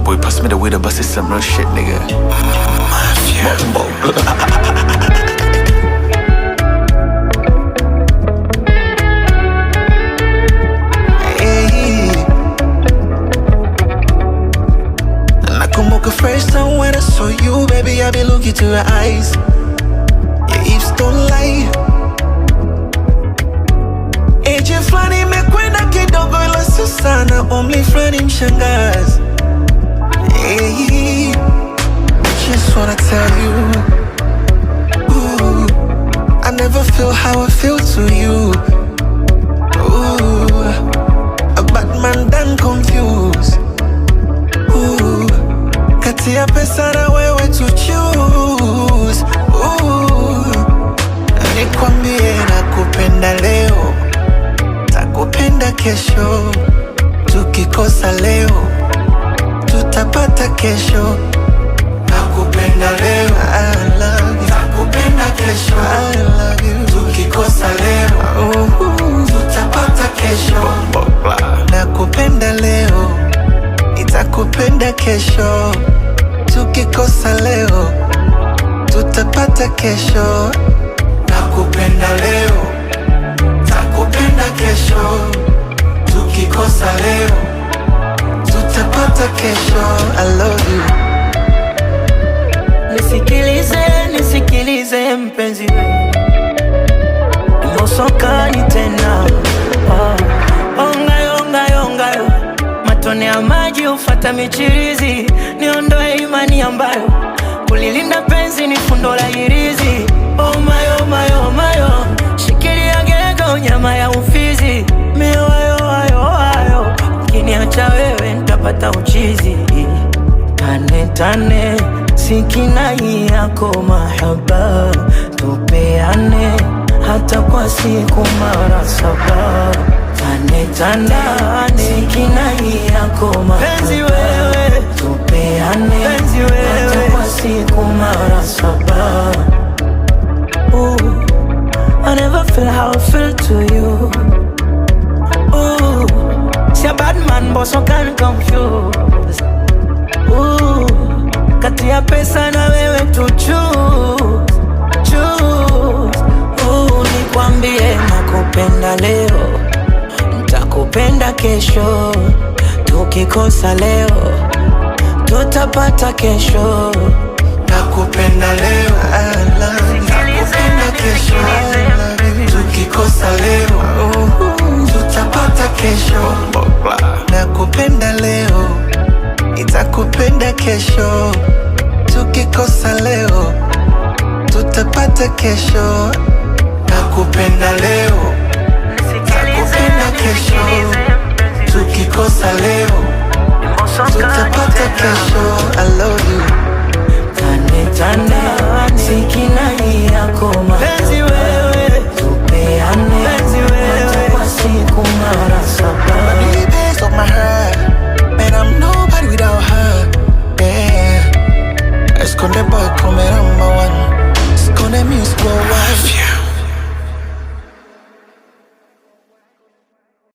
boy, pass me the weed, but it's some real shit, nigga. Hey. Nakumbuka first time when I saw you, baby, I be looking to your eyes. Your hips don't lie. Eje flani mekwenda kidogo ila sio sana, only flani mshangazi. Hey, just wanna tell you, ooh, I never feel how I feel to you. Ooh, a bad man done confused. Ooh, kati ya pesa na wewe to choose. Ooh, nikwambie nakupenda leo, takupenda kesho. Tukikosa leo, tutapata kesho. Nakupenda leo, I love you. Nakupenda kesho, I love you. Tukikosa leo, tutapata kesho. Nakupenda leo, nitakupenda kesho. Tukikosa leo, tutapata kesho. Nakupenda leo, takupenda kesho. Tukikosa leo, tutapata kesho. I love you. Nisikilize, nisikilize mpenzi we, mosokani tena. Ongayo, ongayo, ongayo, matone ya maji ufata michirizi. Niondoe imani ambayo kulilinda penzi ni fundo la hirizi. Oh my, oh my, oh my, oh. Shikilia gego nyama ya ufizi. Miwayo, ayo, ayo, ukiniacha wewe nitapata uchizi. Tane, tane, sikinai yako mahaba. Tupeane hata kwa siku mara 7. Tane, tane, sikinai yako mahaba. Penzi wewe, tupeane penzi wewe, hata kwa siku mara 7. Ooh, I never feel how I feel to you. Ooh, see a bad man but so can confuse. Ooh, kati ya pesa na wewe to choose, choose. Ooh, nikwambie nakupenda leo, nitakupenda kesho. Tukikosa leo, tutapata kesho. Nakupenda leo, I love you. Nakupenda kesho, I love you. Tukikosa leo, tutapata kesho. Nakupenda leo, nitakupenda kesho. Tukikosa leo, tutapata kesho. Nakupenda leo,